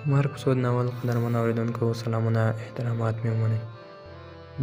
مرګ سود ناول قدرمن اوریدونکو سلامونه احترامات مې ومنئ.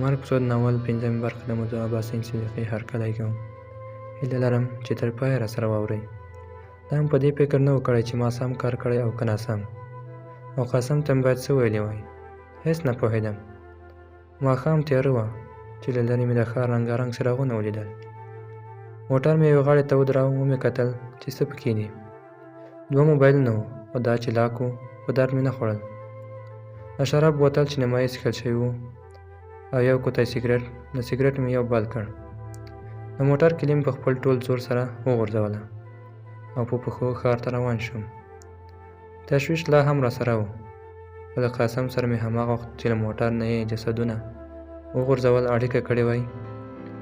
مرګ سود ناول پنځمې برخه د موضوع عباسین صدیقي هرکلی کوم. هیله لرم چې تر پایه راسره واورئ. دا هم په دې فکر نه و کړی چې ما سم کار کړی او که ناسم، او قاسم ته مې باید څه ویلي وای. هېڅ نه پوهېدم. ماښام تیاره وه چې له لرې مې د ښار رنګارنګ څراغونه ولیدل. موټر مې یوې غاړې ته ودراوه، ومې کتل چې څه پکې دي. 2 موبایلونه وو، خو دا چې لاک وو په درد مې نه خوړل. د شراب بوتل چې نیمایي څښل شوي وو او یو کوټی سګرټ. د سګرټ مې یو بل کړ. د موټر کلي مې په خپل ټول زور سره وغورځوله او په پښو ښار ته روان شوم. تشویش لا هم راسره و، خو له قاسم سره مې هماغه وخت چې له موټر نه یې جسدونه وغورځول اړیکه کړې وای،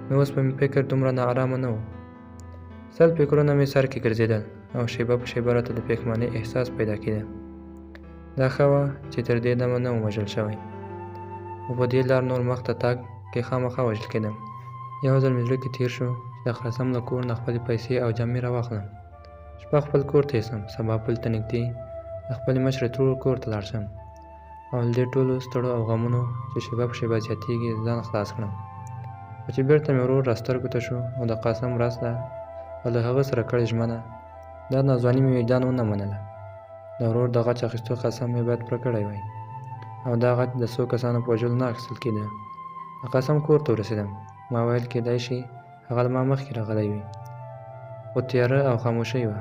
نو اوس به مې فکر دومره ناارامه نه و. 100 فکرونه مې سر کې ګرځېدل او شیبه په شیبه راته د پښیمانۍ احساس پیدا کېده. دا ښه وه چې تر دې دمه نه وم وژل شوی، خو په دې لار نور مخ ته تګ کې خامخا وژل کېدم. یو ځل مې زړه کې تېر شو چې د قاسم له کور نه خپلې پیسې او جامې راواخلم. شپه خپل کور ته یوسم، سبا پل ته نږدې د خپلې مشرې ترور کور ته لاړ شم او له دې ټولو ستړو او غمونو چې شیبه په شیبه زیاتېږي ځان خلاص کړم. خو چې بېرته مې ورور راسترګو ته شو او د قاسم راسته او له هغه سره کړې ژمنه، دا ناځواني مې وجدان ونه منله. د ورور د غچ اخیستو قسم مې باید پوره کړی وای، او دا غچ د څو کسانو په وژلو نه اخیستل کېده. د قاسم کور ته ورسېدم. ما ویل کېدای شي هغه له ما مخکې راغلی وي، خو تیاره او خاموشۍ وه.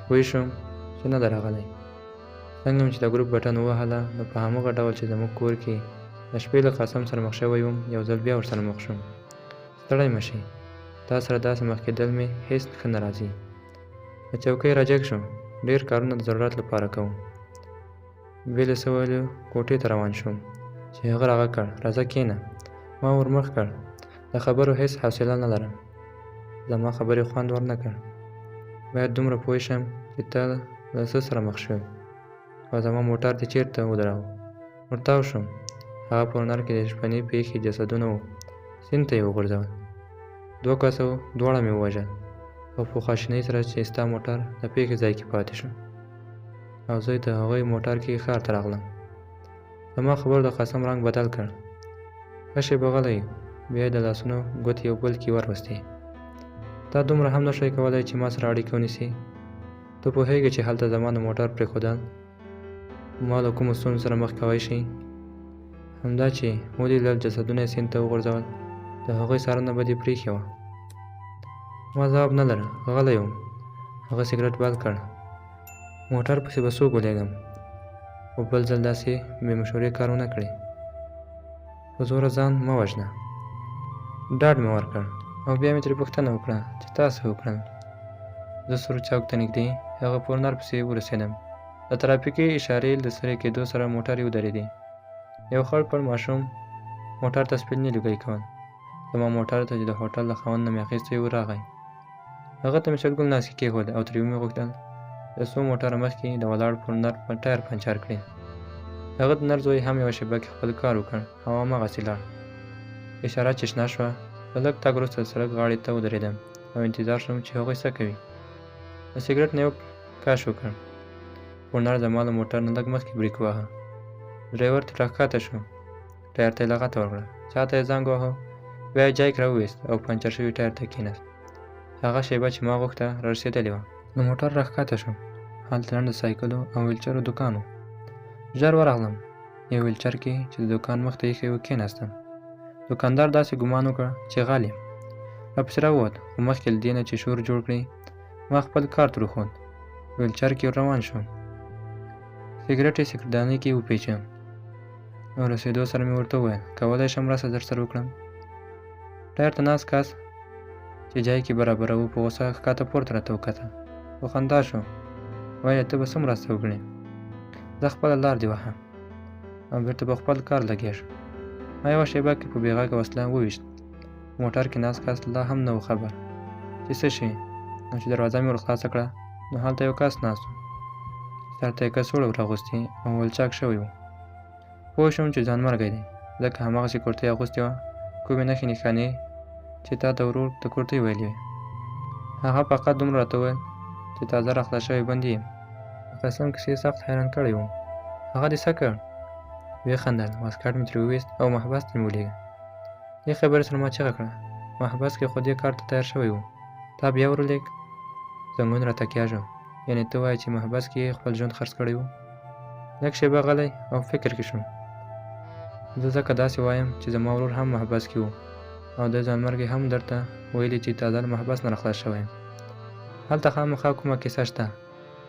پوه شوم چې نه ده راغلی. څنګه مې چې د ګروپ بټن ووهله، نو په همغه ډول چې زموږ کور کې د شپې له قاسم سره مخ شوی وم، یو ځل بیا ورسره مخ شوم. ستړی مه شئ، تا سره داسې مخ کېدل مې هېڅ ښه نه راځي. د چوکۍ راجګ شوم. ډېر کارونه د ضرورت لپاره کوم. بې له څه ویلو کوټې ته روان شوم چې هغه راغږ کړ، راځه کښېنه. ما ورمخ کړ. د خبرو هېڅ حوصله نه لرم. زما خبرې خوند ورنه کړ. باید دومره پوه شم چې ته له څه سره مخ شوې او زما موټر دې چېرته ودراوه. ورتاو شوم. هغه په هنر کې د شپنې پېښې جسدونه وو. سیند ته یې وغورځول. 2 کسه وو، دواړه مې ووژل، او په خواشینۍ سره چې ستا موټر د پېښې ځای کې پاتې شو او زه د هغوی موټر کې ښار ته راغلم. زما خبرو د قاسم رنګ بدل کړ. ښه شېبه غلی، بیا یې د لاسونو ګوتې یو بل کې وروستې. تا دومره هم نشوای کولی چې ما سره اړیکه ونیسې. ته پوهېږې چې هلته زما د موټر پرېښودل ما له کومو ستونزو سره مخ کوی شي. همدا چې ولیدل جسدونه یې سیند ته وغورځول، د هغوی څارنه به دې پرېښې وه. ما ځواب نه لره، غلی وم. هغه سګرټ بل کړ. موټر پسې به څوک ولېږم، خو بل ځل داسې بې مشورې کار ونه کړې. په زوره ځان مه وژنه. ډاډ مې ورکړ او بیا مې ترې پوښتنه وکړه چې تا څه وکړل. زه سرو چوک ته نږدې هغه په هنر پسې ورسېدم. د ترافیکي اشارې له سرې کېدو سره موټر یې ودرېدې. یو خړ پړ ماشوم موټر ته سپینې لوګۍ کول. زما موټر ته چې د هوټل له خاوند نه مې اخیستی و راغی. هغه ته مې شلګون ناستې کېښود او ترې ومې غوښتل د څو موټره مخکې د ولاړ پر نر په ټایر پنچر کړي. هغه د نر زوی هم یوه شېبه کې خپل کار وکړ او هماغسې لاړ. اشاره چې شنه شوه، د لږ تګ وروسته د سړک غاړې ته ودرېدم او انتظار شوم چې هغوی څه کوي. د سګرټ نه یو کش وکړ. پورنر زما له موټر نه لږ مخکې بریک واهه. ډرایور ترې راښکته شو، ټایر ته یې لغته ورکړه، چا ته یې زنګ واهه، بیا یې جایک راوویست او پنچر شوي ټایر ته کېناست. هغه شېبه چې ما غوښته رارسېدلې وه. له موټر راښکته شوم. هلته لنډ د سایکلو او ویلچرو دوکان و. ژر ورغلم. یو ویلچر کې چې د دوکان مخ ته ایښی و کېناستم. دوکاندار داسې ګمان وکړ چې غل یم. راپسې راووت، خو مخکې له دې نه چې شور جوړ کړي ما خپل کارت وروښود. ویلچر کې روان شوم. سګرټ یې سګرټدانۍ کې وپیچم او رسېدو سره مې ورته وویل کولی شم مرسته درسره وکړم. ټایر ته ناست کس چې جای کې برابره و په غوسه ښکته پورته راته وکتل. په خندا شو. ویل ته به څه مرسته وکړې؟ زه خپله لار دې وهم او بېرته په خپل کار لګیا شو. ما یوه شېبه کې په بېغږه وسله وویشت. موټر کې ناست کس لا هم نه و خبر چې څه شي. نو چې دروازه مې ورخلاصه کړه، نو هلته یو کس ناست و. سر ته یې کڅوړه وراغوستې او ولچاک شوی و. پوه شوم چې ځانمرګی دی، ځکه هماغسې کورتۍ اغوستې وه کومې نښې نښانې چې تا د ورور د کورتۍ ویلې وې. هغه فقط دومره راته وویل چې تازه راخلاص شوی بندي یم. د قاسم کیسې سخت حیران کړی وم. هغه دې څه کړ؟ ویې خندل. واسکټ مې ترې وویست او محبس ته مې ولېږه. دې خبرې سره ما چیغه کړه. محبس کې خو دې کار ته تیار شوی و، تا بیا ورولېږ؟ زنګون راته کېږم. یعنې ته وایې چې محبس کې یې خپل ژوند خرڅ کړی و؟ لږ شېبه غلی او فکر کې شوم. زه ځکه داسې وایم چې زما ورور هم محبس کې و او د ځانمرګي هم درته ویلي چې تازه له محبس نه راخلاص شوی یم. هلته خامخا کومه کیسه شته.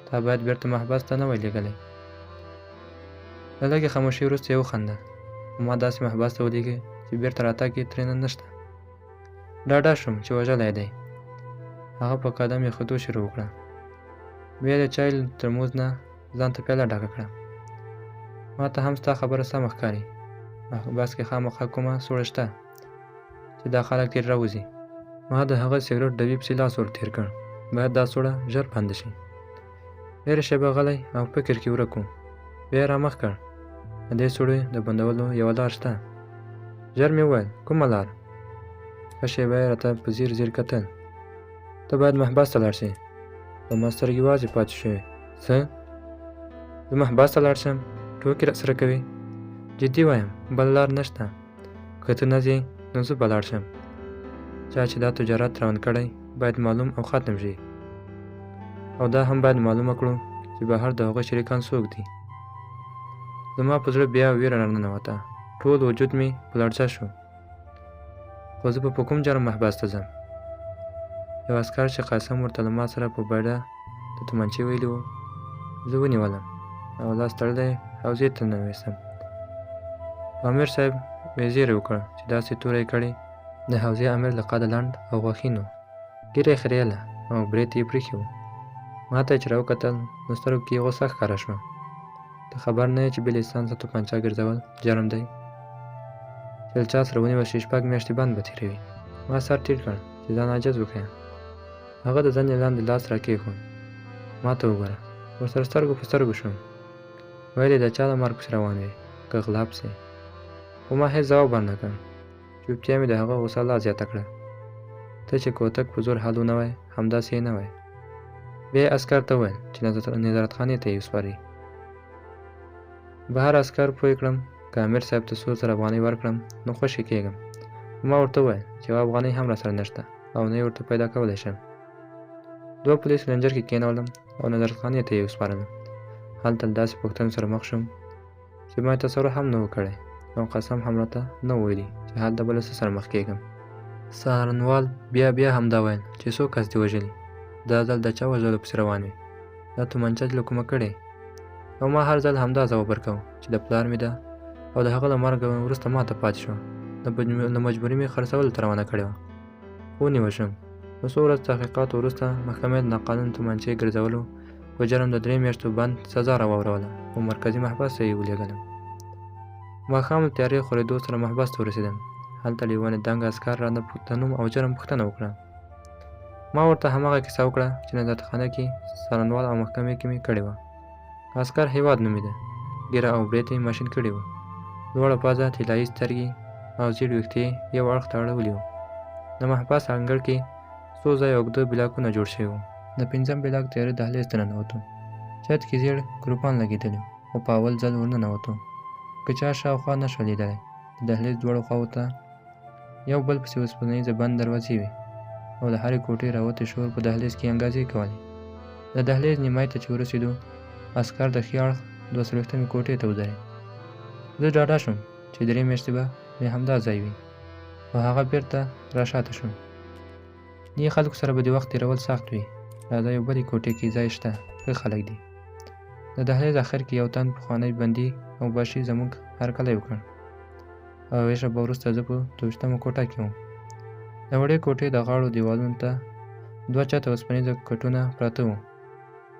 تا باید بیرته محبس ته نه وای لېږلی. له لږې خاموشۍ وروسته یې وخندل. خو ما داسې محبس ته ولېږې چې بیرته راتګ یې ترېنه نشته. ډاډه شوم چې وژلی دی. هغه په قدم ایښودو شروع وکړه. بیا د چای له ترموز نه ځان ته پیاله ډکه کړه. ما ته هم ستا خبره سمه ښکاري. محبس کې خامخا کومه سوړه شته چې دا خلک ترې راوځي. ما د هغه سګرټ ډبي پسې لاس ور تېر کړ. باید دا سوړه ژر بنده شي. ډېره شېبه غلی او فکر کې ورک و. بیا یې رامخ کړ. د دې سوړې د بندولو یوه لار شته. ژر مې وویل کومه لار؟ ښه شېبه یې راته په ځیر ځیر کتل. ته باید محبس ته لاړ شې. زما سترګې وازې پاتې شوې. څه؟ زه محبس ته لاړ شم؟ ټوکې راسره کوې؟ جدي وایم بله لار نشته. که ته نه ځې نو زه به لاړ شم. چا چې دا تجارت روان کړی باید معلوم او ختم شي. او دا هم باید معلومه کړو چې بهر د هغوی شریکان څوک دي. زما په زړه بیا ویره راننوته. ټول وجود مې په لړزه شو. خو زه به په کوم جرم محبس ته ځم؟ یو عسکر چې قاسم ورته له ما سره په بیړه د تومانچې ویلي و، زه ونیولم او لاس تړلی حوزې ته ننویستم. امیر صاحب وزیر وکړ چې داسې توره یې کړې. د حوزې امیر له قده لنډ او غوښین و. ږیره یې خریله او برېت یې پرېښی و. ما ته یې چې راوکتل نو سترګو کې یې غوسه ښکاره شوه. ته خبر نه یې چې بې لیسانسه توپانچه ګرځول جرم دی؟ چې له چا سره ونیول شي 6 میاشتې بند به تېروي. ما سر ټیټ کړ چې ځان عاجز وښیم. هغه د زنې لاندې لاس راکېښود. ما ته وګوره. ورسره سترګو په سترګو شوم. ویل یې د چا د مرګ پسې روان وې که غلا پسې؟ خو ما هېڅ ځواب ورنه کړ. چوپتیا مې د هغه غوسه لا زیاته کړه. ته چې کوتک په زور حل ونه وای همداسې یې نه وای. بیا یې عسکر ته وویل چې نظارتخانې ته یې وسپاري. بهر عسکر پوه کړم که امیر صاحب ته 100 زره افغانۍ ورکړم نو خوشې کېږم. ما ورته وویل چې یوه افغانۍ هم راسره نشته او نه یې ورته پیدا کولی شم. 2 پولیس رینجر کې کېنولم او نظارتخانې ته یې وسپارلم. هلته له داسې پوښتنو سره مخ شوم چې ما یې تصور هم نه و کړی او قسم هم راته نه و ویلي چې هلته به له څه سره مخ کېږم. څارنوال بیا همدا ویل چې 100 کس دې وژلي. دا ځل د چا وژلو پسې روان وي؟ دا تومانچه دې له کومه کړې؟ او ما هر ځل همدا ځواب ورکوم چې د پلار مې ده او د هغه له مرګه وروسته ما ته پاتې شوه. د مجبوري مې خرڅولو ته روانه کړې وه. ونیول شوم. د څو ورځو تحقیقاتو وروسته محکمې د ناقانونه تومانچې ګرځولو په جرم د 3 میاشتو بند سزا راواوروله او مرکزي محبس ته یې ولېږلم. ماښام د تیارې خورېدو سره محبس ته ورسېدم. هلته له یوه دنګ عسکر رانه د نوم او جرم پوښتنه وکړه. ما ورته هماغه کیسه وکړه چې نظارتخانه کې، څارنوال او محکمې کې مې کړې وه. عسکر هېواد نومېده. ږیره او برېت یې ماشین کړي وو. لوړه پزه، طلایي سترګې او زیړ ویښتې یو اړخ ته اړولي وو. د محبس انګړ کې څو ځایه اوږده بلاکونه جوړ شوي وو. د 5م بلاک تیاره دهلیز ته ننوتو. چت کې زیړ ګروپان لګېدلي وو او په اول ځل ورننوتو. که چا شاوخوا نه شوه لیدلی. د دهلیز دواړو خواوو ته یو بل پسې اوسپنیزه بند دروازې وې او د هرې کوټې راوتې شور په دهلیز کې انګازې کولې. د دهلیز نیمای ته چې ورسېدو عسکر د ښي اړخ 240مې کوټې ته ودرېد. زه ډاډه شوم چې 3 میاشتې به مې همدا ځای وي او هغه بېرته راشاته شوم. دې خلکو سره به د وخت تېرول سخت وي. راځه یو بلې کوټې کې ځای شته، ښه خلک دي. د دهلیز اخر کې یو تن پخوانی بندي او باشي زموږ هرکلی وکړ او یوه شېبه وروسته زه په 24مه کوټه کې وم. د وړې کوټې د غاړو دیوالونو ته 2 چته اوسپنیزه کټونه پراته وو.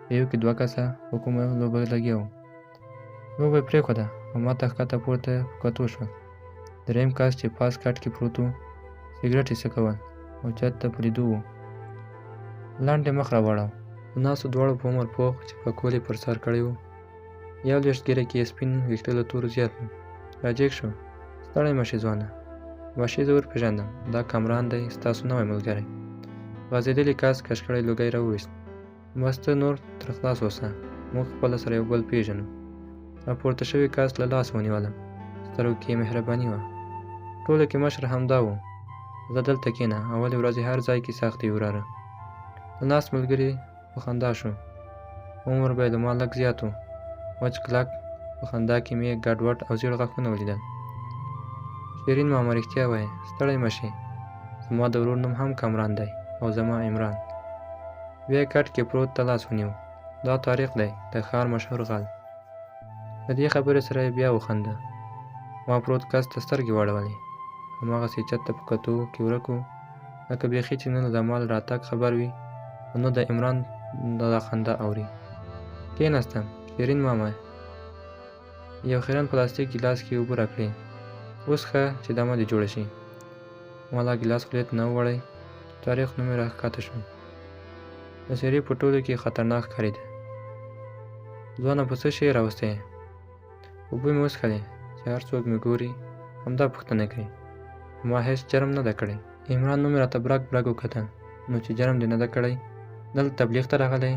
په یو کې 2 کسه په کومه لوبه لګیا وو. لوبه یې پرېښوده او ما ته ښکته پورته په کتو شول. 3م کس چې پاس کټ کې پروت و سګرټ یې څکول او چت ته په لیدو و. لنډ یې مخ راواړاو. د ناستو دواړو په عمر پوخ چې پکول یې پر سر کړی و. 1 ږیره کې یې سپین ویښته له تورو زیات و. راجېګ شو. ستړی مه شې ځوانه. وحشي زه ورپېژندم. دا کامران دی، ستاسو نوی ملګری. غځېدلي کس کش کړی لوګی راوویست. بس ته نور تر خلاص اوسه. موږ خپله سره یو بل پېژنو. راپورته شوي کس له لاس ونیولم. سترګو کې مهرباني وه. ټولو کې مشر همدا و. زه دلته کښېنه، اولې ورځې هر ځای کې سخت دي وراره. د ناست ملګري په خندا شو. عمر به یې د ما لږ زیات و. وچ کلک په خندا کې مې ګډوډ او زیړ غاښونه ولیدل. شیرین ماما رښتیا وایي، ستړی مه شې. زما د ورور نوم هم کامران دی او زما عمران. بیا یې کټ کې پروت ته لاس ونیو. دا طارق دی، د ښار مشهور غل. د دې خبرې سره یې بیا وخنده. ما پروت کس ته سترګې واړولې. هماغسې چت ته په کتو کې ورک و، لکه بیخي چې نه د مال راتګ خبر وي او نه د عمران دا خندا اوري. کېناستم. شیرین ماما یو خیرن پلاستیک ګیلاس کې اوبه راکړې. اوس ښه چې دمه دې جوړه شي. ما لا ګیلاس خولې ته نه ووړی. طارق نوم یې راښکته شو. د څېرې په ټولو کې خطرناک ښکارېده. ځوانه په څه شی راوستی یې؟ اوبه مې وڅښلې چې هر څوک مې ګوري همدا پوښتنه کوي. ما هېڅ جرم نه ده کړی. عمران نوم یې راته برګ برګ وکتل. نو چې جرم دې نه ده کړی، دلته تبلیغ ته راغلی؟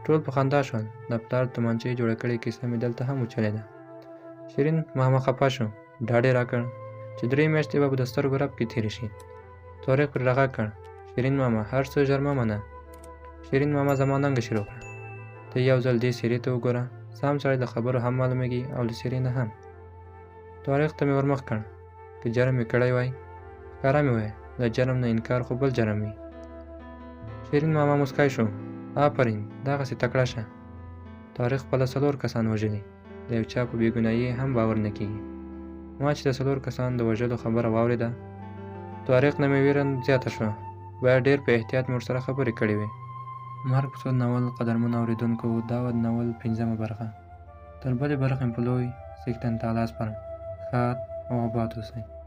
ټول په خندا شول. د پلار تومانچه جوړه کړې کیسه مې دلته هم وچلېده. شیرین ماما خفه شو. ډاډ یې راکړ چې 3 میاشتې به د سترګو رپ کې تېرې شي. طارق پرې رغږ کړ. شیرین ماما هر څه ژر مه منه. شیرین ماما زما ننګه شروع کړه. ته یو ځل دې څېرې ته وګوره. سم سړی د خبرو هم معلومیږي او له څېرې نه هم. طارق ته مې ورمخ کړ. که جرم مې کړی وای ښکاره مې وایه. د جرم نه انکار خو بل جرم وي. شیرین ماما مسکی شو. آفرین، دغسې تکړه شه. طارق خپله 4 کسان وژلي. د یو چا په بېګنایي هم باور نه کېږي. ما چې د 4 کسان د وژلو خبره واورېده، طارق نه مې ویره زیاته شوه. باید ډېر په احتیاط مې ورسره خبرې کړې وې. مرګ په سود ناول قدرمنو اورېدونکو، دا وه د ناول 5مه برخه. تر بلې برخې په لوی څښتن تعالی سپارم. ښاد او آباد اوسئ.